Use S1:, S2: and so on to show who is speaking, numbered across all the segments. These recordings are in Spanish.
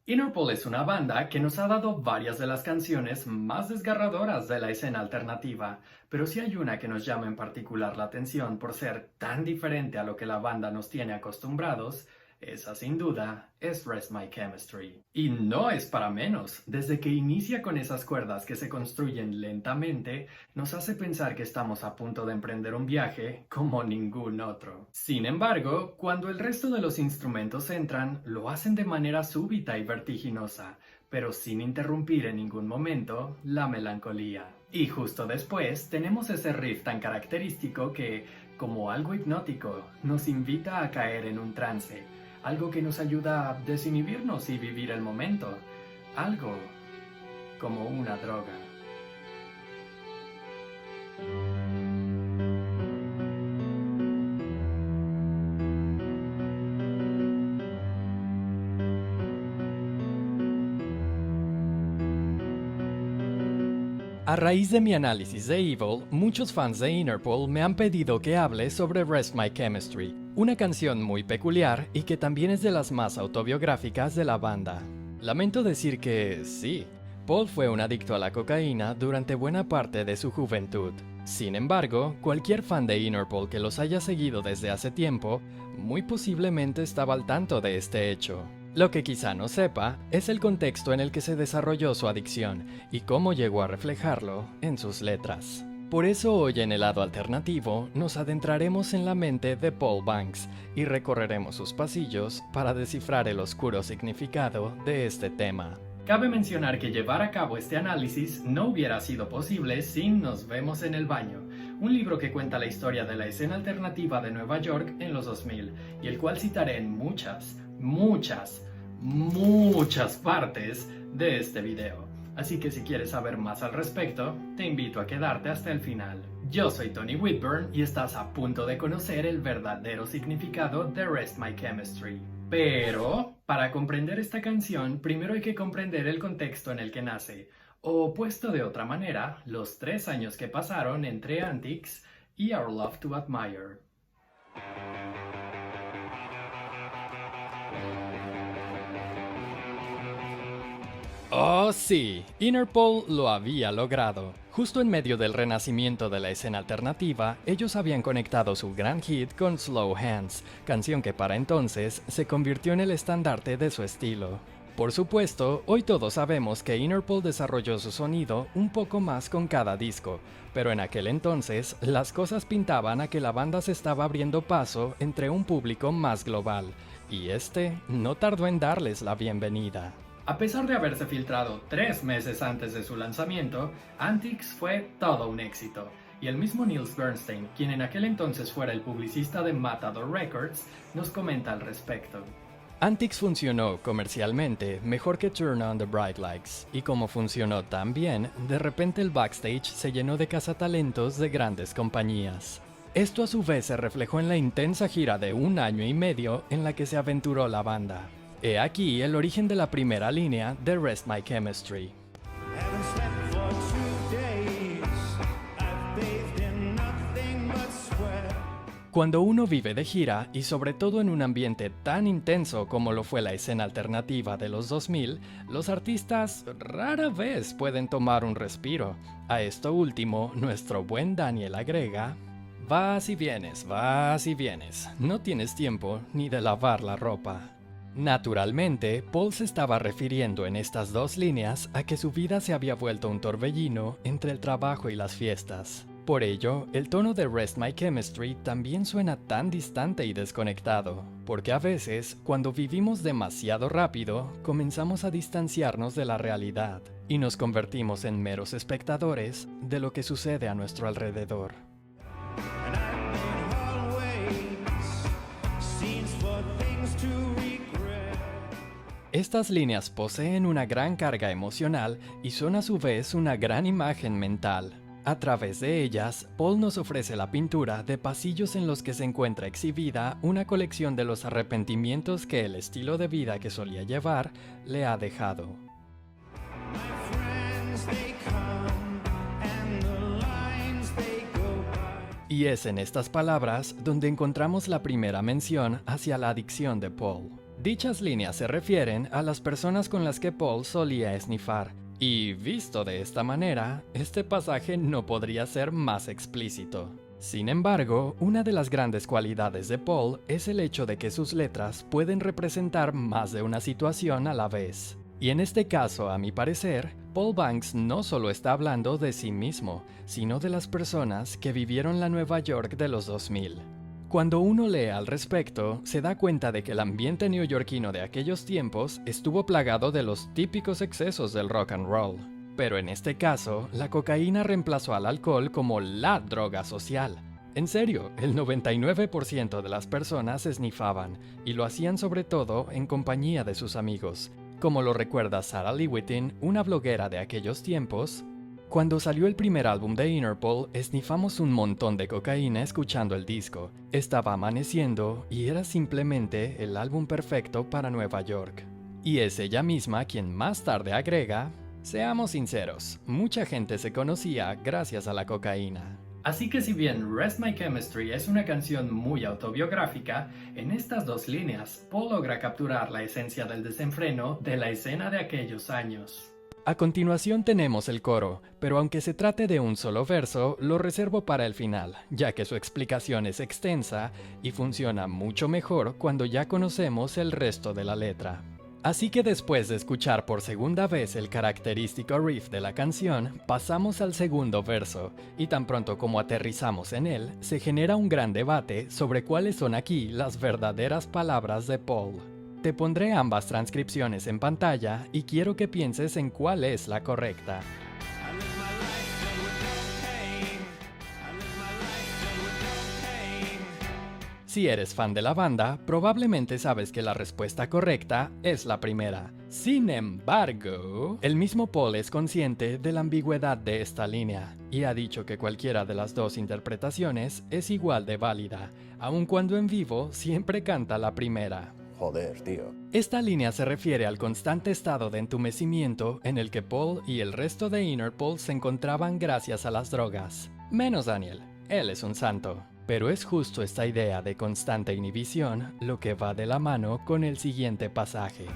S1: Interpol es una banda que nos ha dado varias de las canciones más desgarradoras de la escena alternativa, pero si hay una que nos llama en particular la atención por ser tan diferente a lo que la banda nos tiene acostumbrados, esa sin duda es Rest My Chemistry. Y no es para menos, desde que inicia con esas cuerdas que se construyen lentamente, nos hace pensar que estamos a punto de emprender un viaje como ningún otro. Sin embargo, cuando el resto de los instrumentos entran, lo hacen de manera súbita y vertiginosa, pero sin interrumpir en ningún momento la melancolía. Y justo después tenemos ese riff tan característico que, como algo hipnótico, nos invita a caer en un trance, algo que nos ayuda a desinhibirnos y vivir el momento, algo como una droga.
S2: A raíz de mi análisis de Evil, muchos fans de Interpol me han pedido que hable sobre Rest My Chemistry, una canción muy peculiar y que también es de las más autobiográficas de la banda. Lamento decir que sí, Paul fue un adicto a la cocaína durante buena parte de su juventud. Sin embargo, cualquier fan de Interpol que los haya seguido desde hace tiempo, muy posiblemente estaba al tanto de este hecho. Lo que quizá no sepa es el contexto en el que se desarrolló su adicción y cómo llegó a reflejarlo en sus letras. Por eso hoy en el lado alternativo nos adentraremos en la mente de Paul Banks y recorreremos sus pasillos para descifrar el oscuro significado de este tema.
S1: Cabe mencionar que llevar a cabo este análisis no hubiera sido posible sin Nos vemos en el baño, un libro que cuenta la historia de la escena alternativa de Nueva York en los 2000 y el cual citaré en muchas partes de este video. Así que si quieres saber más al respecto, te invito a quedarte hasta el final. Yo soy Tony Whitburn y estás a punto de conocer el verdadero significado de Rest My Chemistry. Pero, para comprender esta canción, primero hay que comprender el contexto en el que nace, o puesto de otra manera, los 3 años que pasaron entre Antics y Our Love to Admire.
S2: Oh sí, Interpol lo había logrado. Justo en medio del renacimiento de la escena alternativa, ellos habían conectado su gran hit con Slow Hands, canción que para entonces se convirtió en el estandarte de su estilo. Por supuesto, hoy todos sabemos que Interpol desarrolló su sonido un poco más con cada disco, pero en aquel entonces las cosas pintaban a que la banda se estaba abriendo paso entre un público más global, y este no tardó en darles la bienvenida.
S1: A pesar de haberse filtrado 3 meses antes de su lanzamiento, Antics fue todo un éxito, y el mismo Niels Bernstein, quien en aquel entonces fuera el publicista de Matador Records, nos comenta al respecto.
S2: Antics funcionó comercialmente mejor que Turn on the Bright Lights, y como funcionó tan bien, de repente el backstage se llenó de cazatalentos de grandes compañías. Esto a su vez se reflejó en la intensa gira de 1 año y medio en la que se aventuró la banda. He aquí el origen de la primera línea de Rest My Chemistry. Cuando uno vive de gira, y sobre todo en un ambiente tan intenso como lo fue la escena alternativa de los 2000, los artistas rara vez pueden tomar un respiro. A esto último, nuestro buen Daniel agrega: vas y vienes, no tienes tiempo ni de lavar la ropa. Naturalmente, Paul se estaba refiriendo en estas 2 líneas a que su vida se había vuelto un torbellino entre el trabajo y las fiestas. Por ello, el tono de Rest My Chemistry también suena tan distante y desconectado, porque a veces, cuando vivimos demasiado rápido, comenzamos a distanciarnos de la realidad y nos convertimos en meros espectadores de lo que sucede a nuestro alrededor. Estas líneas poseen una gran carga emocional y son a su vez una gran imagen mental. A través de ellas, Paul nos ofrece la pintura de pasillos en los que se encuentra exhibida una colección de los arrepentimientos que el estilo de vida que solía llevar le ha dejado. Y es en estas palabras donde encontramos la primera mención hacia la adicción de Paul. Dichas líneas se refieren a las personas con las que Paul solía esnifar, y visto de esta manera, este pasaje no podría ser más explícito. Sin embargo, una de las grandes cualidades de Paul es el hecho de que sus letras pueden representar más de una situación a la vez. Y en este caso, a mi parecer, Paul Banks no solo está hablando de sí mismo, sino de las personas que vivieron la Nueva York de los 2000. Cuando uno lee al respecto, se da cuenta de que el ambiente neoyorquino de aquellos tiempos estuvo plagado de los típicos excesos del rock and roll. Pero en este caso, la cocaína reemplazó al alcohol como la droga social. En serio, el 99% de las personas esnifaban, y lo hacían sobre todo en compañía de sus amigos. Como lo recuerda Sarah Lewitin, una bloguera de aquellos tiempos: cuando salió el primer álbum de Interpol, esnifamos un montón de cocaína escuchando el disco. Estaba amaneciendo y era simplemente el álbum perfecto para Nueva York. Y es ella misma quien más tarde agrega: seamos sinceros, mucha gente se conocía gracias a la cocaína.
S1: Así que si bien Rest My Chemistry es una canción muy autobiográfica, en estas dos líneas Paul logra capturar la esencia del desenfreno de la escena de aquellos años.
S2: A continuación tenemos el coro, pero aunque se trate de un solo verso, lo reservo para el final, ya que su explicación es extensa y funciona mucho mejor cuando ya conocemos el resto de la letra. Así que después de escuchar por segunda vez el característico riff de la canción, pasamos al segundo verso, y tan pronto como aterrizamos en él, se genera un gran debate sobre cuáles son aquí las verdaderas palabras de Paul. Te pondré ambas transcripciones en pantalla y quiero que pienses en cuál es la correcta. Si eres fan de la banda, probablemente sabes que la respuesta correcta es la primera. Sin embargo, el mismo Paul es consciente de la ambigüedad de esta línea y ha dicho que cualquiera de las dos interpretaciones es igual de válida, aun cuando en vivo siempre canta la primera.
S3: Joder, tío.
S2: Esta línea se refiere al constante estado de entumecimiento en el que Paul y el resto de Interpol se encontraban gracias a las drogas. Menos Daniel, él es un santo. Pero es justo esta idea de constante inhibición lo que va de la mano con el siguiente pasaje.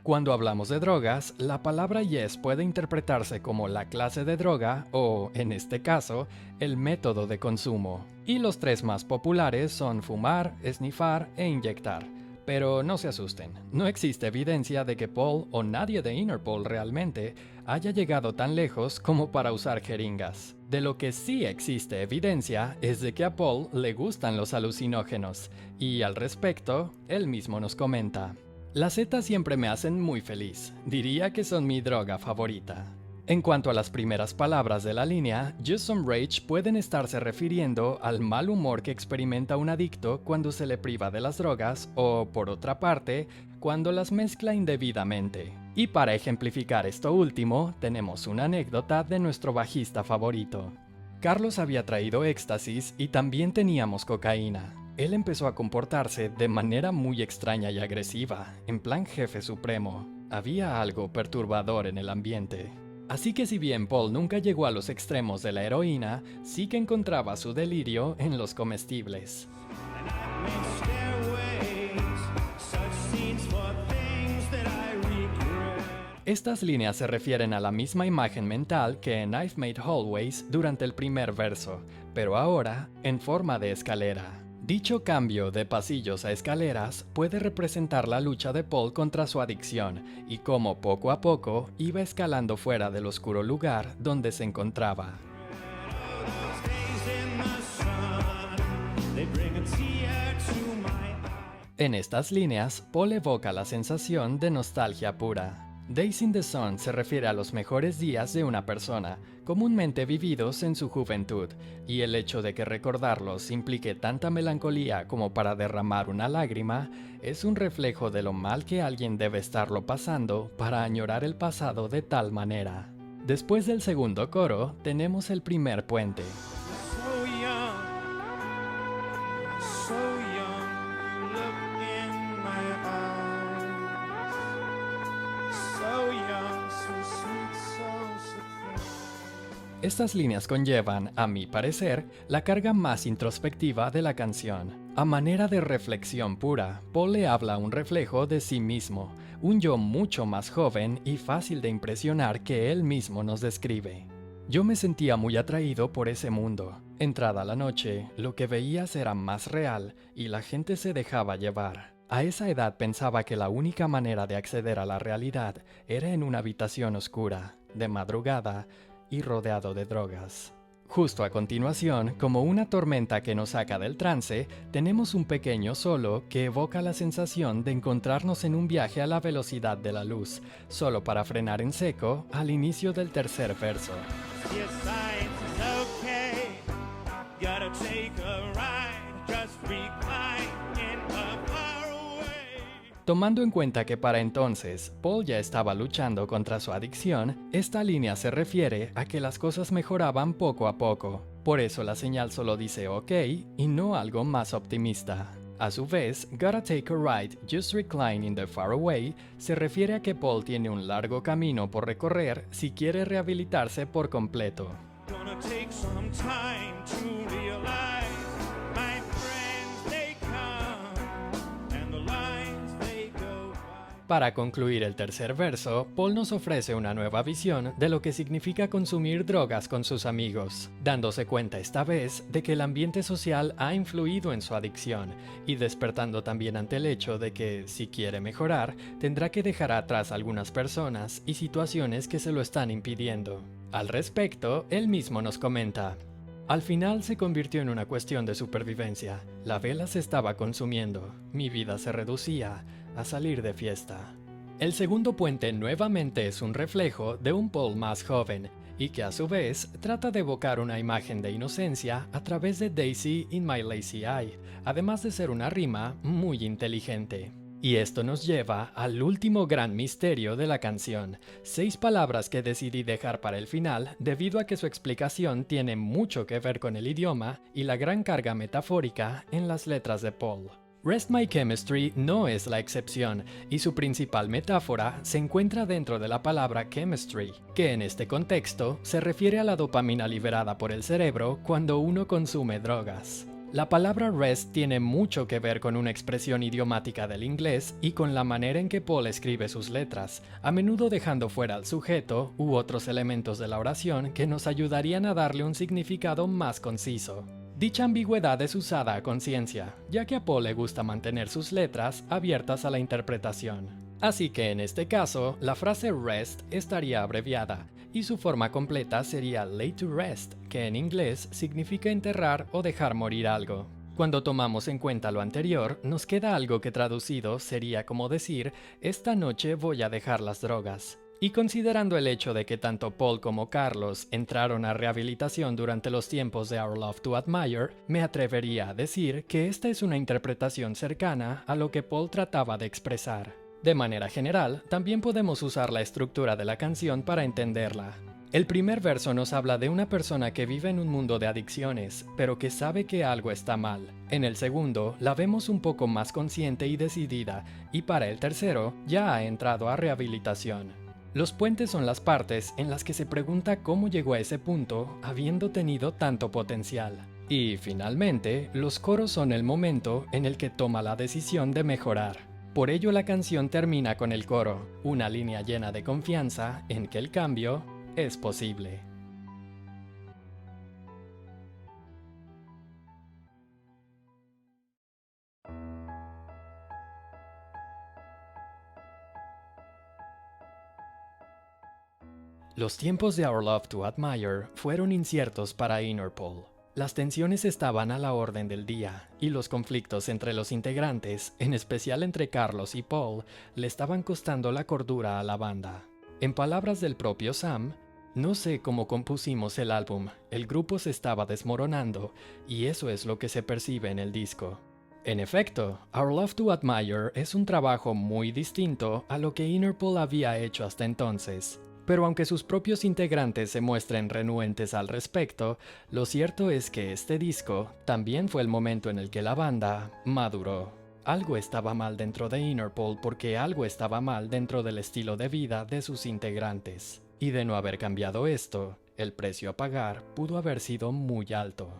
S2: Cuando hablamos de drogas, la palabra yes puede interpretarse como la clase de droga o, en este caso, el método de consumo. Y los tres más populares son fumar, esnifar e inyectar. Pero no se asusten, no existe evidencia de que Paul o nadie de Interpol realmente haya llegado tan lejos como para usar jeringas. De lo que sí existe evidencia es de que a Paul le gustan los alucinógenos, y al respecto, él mismo nos comenta: las setas siempre me hacen muy feliz, diría que son mi droga favorita. En cuanto a las primeras palabras de la línea, Just Some Rage pueden estarse refiriendo al mal humor que experimenta un adicto cuando se le priva de las drogas o, por otra parte, cuando las mezcla indebidamente. Y para ejemplificar esto último, tenemos una anécdota de nuestro bajista favorito. Carlos había traído éxtasis y también teníamos cocaína. Él empezó a comportarse de manera muy extraña y agresiva, en plan jefe supremo. Había algo perturbador en el ambiente. Así que si bien Paul nunca llegó a los extremos de la heroína, sí que encontraba su delirio en los comestibles. Estas líneas se refieren a la misma imagen mental que en I've Made Hallways durante el primer verso, pero ahora en forma de escalera. Dicho cambio de pasillos a escaleras puede representar la lucha de Paul contra su adicción y cómo poco a poco iba escalando fuera del oscuro lugar donde se encontraba. En estas líneas, Paul evoca la sensación de nostalgia pura. Days in the Sun se refiere a los mejores días de una persona, comúnmente vividos en su juventud, y el hecho de que recordarlos implique tanta melancolía como para derramar una lágrima, es un reflejo de lo mal que alguien debe estarlo pasando para añorar el pasado de tal manera. Después del segundo coro, tenemos el primer puente. Estas líneas conllevan, a mi parecer, la carga más introspectiva de la canción. A manera de reflexión pura, Paul le habla a un reflejo de sí mismo, un yo mucho más joven y fácil de impresionar que él mismo nos describe. Yo me sentía muy atraído por ese mundo. Entrada la noche, lo que veías era más real y la gente se dejaba llevar. A esa edad pensaba que la única manera de acceder a la realidad era en una habitación oscura, de madrugada y rodeado de drogas. Justo a continuación, como una tormenta que nos saca del trance, tenemos un pequeño solo que evoca la sensación de encontrarnos en un viaje a la velocidad de la luz, solo para frenar en seco al inicio del tercer verso. Tomando en cuenta que para entonces Paul ya estaba luchando contra su adicción, esta línea se refiere a que las cosas mejoraban poco a poco. Por eso la señal solo dice OK y no algo más optimista. A su vez, Gotta Take a Ride, Just Recline in the Far Away se refiere a que Paul tiene un largo camino por recorrer si quiere rehabilitarse por completo. Para concluir el tercer verso, Paul nos ofrece una nueva visión de lo que significa consumir drogas con sus amigos, dándose cuenta esta vez de que el ambiente social ha influido en su adicción y despertando también ante el hecho de que, si quiere mejorar, tendrá que dejar atrás algunas personas y situaciones que se lo están impidiendo. Al respecto, él mismo nos comenta: al final se convirtió en una cuestión de supervivencia. La vela se estaba consumiendo, mi vida se reducía a salir de fiesta. El segundo puente nuevamente es un reflejo de un Paul más joven y que a su vez trata de evocar una imagen de inocencia a través de Daisy in My Lazy Eye, además de ser una rima muy inteligente. Y esto nos lleva al último gran misterio de la canción, 6 palabras que decidí dejar para el final debido a que su explicación tiene mucho que ver con el idioma y la gran carga metafórica en las letras de Paul. Rest My Chemistry no es la excepción, y su principal metáfora se encuentra dentro de la palabra chemistry, que en este contexto se refiere a la dopamina liberada por el cerebro cuando uno consume drogas. La palabra rest tiene mucho que ver con una expresión idiomática del inglés y con la manera en que Paul escribe sus letras, a menudo dejando fuera al sujeto u otros elementos de la oración que nos ayudarían a darle un significado más conciso. Dicha ambigüedad es usada a conciencia, ya que a Paul le gusta mantener sus letras abiertas a la interpretación. Así que en este caso, la frase rest estaría abreviada, y su forma completa sería lay to rest, que en inglés significa enterrar o dejar morir algo. Cuando tomamos en cuenta lo anterior, nos queda algo que traducido sería como decir, esta noche voy a dejar las drogas. Y considerando el hecho de que tanto Paul como Carlos entraron a rehabilitación durante los tiempos de Our Love to Admire, me atrevería a decir que esta es una interpretación cercana a lo que Paul trataba de expresar. De manera general, también podemos usar la estructura de la canción para entenderla. El primer verso nos habla de una persona que vive en un mundo de adicciones, pero que sabe que algo está mal. En el segundo, la vemos un poco más consciente y decidida, y para el tercero, ya ha entrado a rehabilitación. Los puentes son las partes en las que se pregunta cómo llegó a ese punto habiendo tenido tanto potencial. Y finalmente, los coros son el momento en el que toma la decisión de mejorar. Por ello la canción termina con el coro, una línea llena de confianza en que el cambio es posible. Los tiempos de Our Love to Admire fueron inciertos para Interpol. Las tensiones estaban a la orden del día, y los conflictos entre los integrantes, en especial entre Carlos y Paul, le estaban costando la cordura a la banda. En palabras del propio Sam, no sé cómo compusimos el álbum, el grupo se estaba desmoronando, y eso es lo que se percibe en el disco. En efecto, Our Love to Admire es un trabajo muy distinto a lo que Interpol había hecho hasta entonces. Pero aunque sus propios integrantes se muestren renuentes al respecto, lo cierto es que este disco también fue el momento en el que la banda maduró. Algo estaba mal dentro de Interpol porque algo estaba mal dentro del estilo de vida de sus integrantes. Y de no haber cambiado esto, el precio a pagar pudo haber sido muy alto.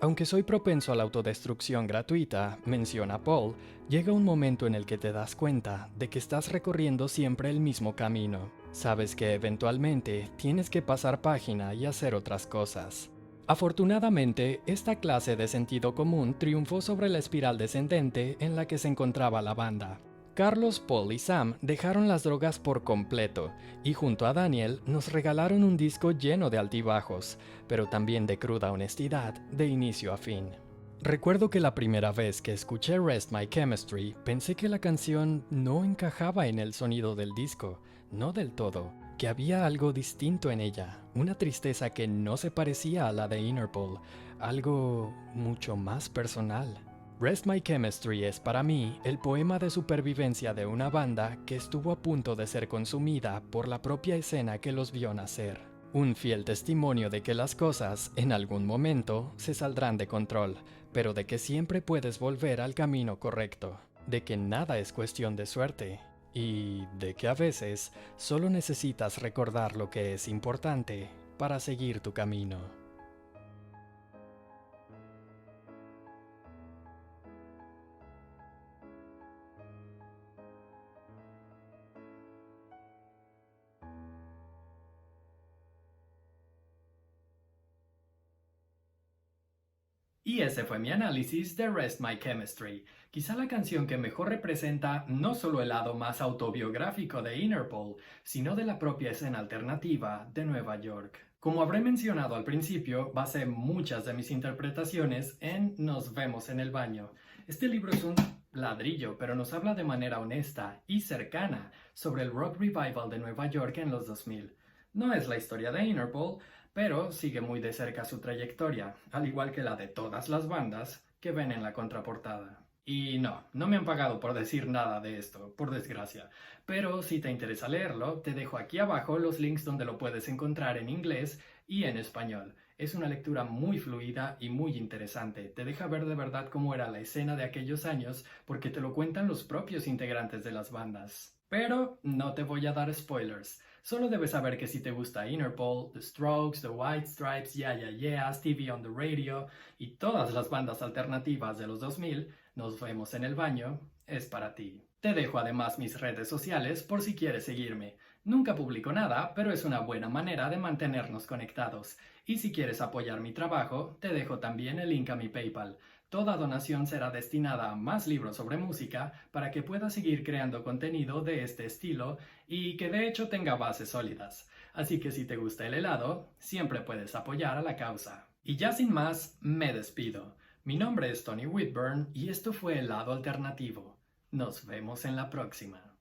S2: Aunque soy propenso a la autodestrucción gratuita, menciona Paul, llega un momento en el que te das cuenta de que estás recorriendo siempre el mismo camino. Sabes que eventualmente tienes que pasar página y hacer otras cosas. Afortunadamente, esta clase de sentido común triunfó sobre la espiral descendente en la que se encontraba la banda. Carlos, Paul y Sam dejaron las drogas por completo y junto a Daniel nos regalaron un disco lleno de altibajos, pero también de cruda honestidad de inicio a fin. Recuerdo que la primera vez que escuché Rest My Chemistry pensé que la canción no encajaba en el sonido del disco, no del todo, que había algo distinto en ella, una tristeza que no se parecía a la de Interpol, algo mucho más personal. Rest My Chemistry es para mí el poema de supervivencia de una banda que estuvo a punto de ser consumida por la propia escena que los vio nacer. Un fiel testimonio de que las cosas, en algún momento, se saldrán de control, pero de que siempre puedes volver al camino correcto, de que nada es cuestión de suerte, y de que a veces solo necesitas recordar lo que es importante para seguir tu camino.
S1: Y ese fue mi análisis de Rest My Chemistry, quizá la canción que mejor representa no solo el lado más autobiográfico de Interpol, sino de la propia escena alternativa de Nueva York. Como habré mencionado al principio, basé muchas de mis interpretaciones en Nos vemos en el baño. Este libro es un ladrillo, pero nos habla de manera honesta y cercana sobre el rock revival de Nueva York en los 2000. No es la historia de Interpol, pero sigue muy de cerca su trayectoria, al igual que la de todas las bandas que ven en la contraportada. Y no me han pagado por decir nada de esto, por desgracia. Pero si te interesa leerlo, te dejo aquí abajo los links donde lo puedes encontrar en inglés y en español. Es una lectura muy fluida y muy interesante. Te deja ver de verdad cómo era la escena de aquellos años porque te lo cuentan los propios integrantes de las bandas. Pero no te voy a dar spoilers. Solo debes saber que si te gusta Interpol, The Strokes, The White Stripes, Yeah Yeah Yeah, Stevie on the Radio y todas las bandas alternativas de los 2000, Nos vemos en el baño, es para ti. Te dejo además mis redes sociales por si quieres seguirme. Nunca publico nada, pero es una buena manera de mantenernos conectados. Y si quieres apoyar mi trabajo, te dejo también el link a mi PayPal. Toda donación será destinada a más libros sobre música para que pueda seguir creando contenido de este estilo y que de hecho tenga bases sólidas. Así que si te gusta el helado, siempre puedes apoyar a la causa. Y ya sin más, me despido. Mi nombre es Tony Whitburn y esto fue Helado Alternativo. Nos vemos en la próxima.